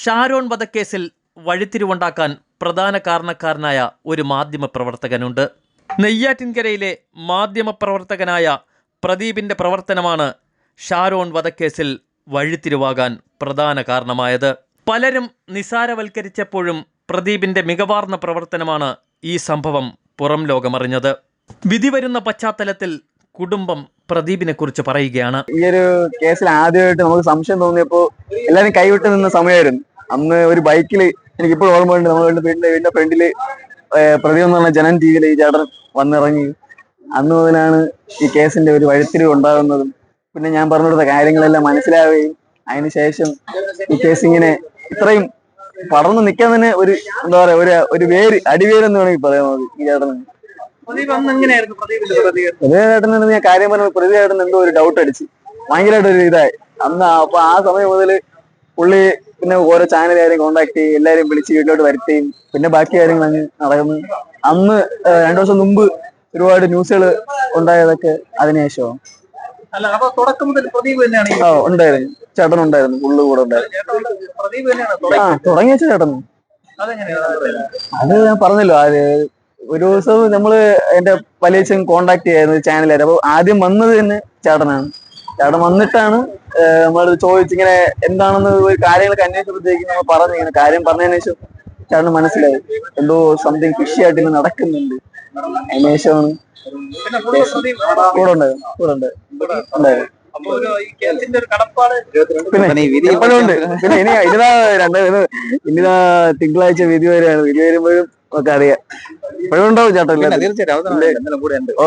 ഷാരോൺ വധക്കേസിൽ വഴിത്തിരിവുണ്ടാക്കാൻ പ്രധാന കാരണക്കാരനായ ഒരു മാധ്യമപ്രവർത്തകനുണ്ട്. നെയ്യാറ്റിൻകരയിലെ മാധ്യമപ്രവർത്തകനായ പ്രദീപിൻ്റെ പ്രവർത്തനമാണ് ഷാരോൺ വധക്കേസിൽ വഴിത്തിരിവാകാൻ പ്രധാന കാരണമായത്. പലരും നിസാരവൽക്കരിച്ചപ്പോഴും പ്രദീപിൻ്റെ മികവാർന്ന പ്രവർത്തനമാണ് ഈ സംഭവം പുറം ലോകമറിഞ്ഞത്. വിധി വരുന്ന പശ്ചാത്തലത്തിൽ കുടുംബം പ്രദീപിനെ കുറിച്ച് പറയുകയാണ്. ഈ ഒരു കേസിൽ ആദ്യമായിട്ട് നമുക്ക് സംശയം തോന്നിയപ്പോൾ എല്ലാവരും കൈവിട്ട് നിന്ന സമയമായിരുന്നു. അന്ന് ഒരു ബൈക്കില് എനിക്കിപ്പോൾ ഓർമ്മയുണ്ട്, നമ്മുടെ വീടിന്റെ ഫ്രണ്ടില് പ്രദീപ് എന്ന് പറഞ്ഞ ജനൻ ടിവിയിൽ ഈ ചേട്ടൻ വന്നിറങ്ങി. അന്ന് മുതലാണ് ഈ കേസിന്റെ ഒരു വഴിത്തിരിവ് ഉണ്ടാകുന്നതും പിന്നെ ഞാൻ പറഞ്ഞു കൊടുത്ത കാര്യങ്ങളെല്ലാം മനസ്സിലാവുകയും അതിനുശേഷം ഈ കേസ് ഇങ്ങനെ ഇത്രയും പടർന്നു നിൽക്കാൻ തന്നെ ഒരു എന്താ പറയാ ഒരു അടിവേരെന്ന് വേണമെങ്കിൽ പറയാം ഈ ചേട്ടന്. പ്രതിചേട്ടൻ ഞാൻ കാര്യം പറഞ്ഞു, പ്രതിചേട്ടൻ എന്തോ ഒരു ഡൗട്ട് അടിച്ച് ഭയങ്കരമായിട്ട് ഒരു ഇതായി അന്ന്. അപ്പൊ ആ സമയം മുതൽ പുള്ളി പിന്നെ ഓരോ ചാനലുകാരെയും കോണ്ടാക്ട് ചെയ്യും, എല്ലാരെയും വിളിച്ച് വീട്ടിലോട്ട് വരുത്തുകയും പിന്നെ ബാക്കി കാര്യങ്ങൾ അങ്ങ് നടക്കുന്നു. അന്ന് 2 ദിവസം മുമ്പ് ഒരുപാട് ന്യൂസുകൾ ഉണ്ടായതൊക്കെ അതിനുശേഷമാണ്. ഉണ്ടായിരുന്നു, ചേട്ടൻ ഉണ്ടായിരുന്നു, പുള്ളി കൂടെ ഉണ്ടായിരുന്നു. തുടങ്ങിയ ചേട്ടൻ അത് ഞാൻ പറഞ്ഞല്ലോ. ഒരു ദിവസം നമ്മള് എന്റെ പലച്ചും കോണ്ടാക്ട് ചെയ്യായിരുന്നു ചാനലുകാർ. അപ്പൊ ആദ്യം വന്നത് തന്നെ ചേട്ടനാണ്. ചേട്ടൻ വന്നിട്ടാണ് നമ്മളത് ചോദിച്ചിങ്ങനെ എന്താണെന്ന് ഒരു കാര്യങ്ങളൊക്കെ അന്വേഷിച്ചപ്പോഴത്തേക്കും നമ്മൾ പറഞ്ഞു. ഇങ്ങനെ കാര്യം പറഞ്ഞതിന് ശേഷം ചേട്ടന് മനസ്സിലായി എന്തോ സംതിങ് ഫിഷി ആയിട്ട് ഇങ്ങനെ നടക്കുന്നുണ്ട്. അതിന് ശേഷമാണ് കൂടെ ഉണ്ടായിരുന്നു. പിന്നെ ഇപ്പോഴും ഉണ്ട്. പിന്നെ ഇനിതാ തിങ്കളാഴ്ച വിധി വരെയാണ്. വിധി വരുമ്പോഴും ഒക്കെ അറിയാം. ഇപ്പോഴും ഉണ്ടാവും ചേട്ടൻ. തീർച്ചയായിട്ടും. ഓ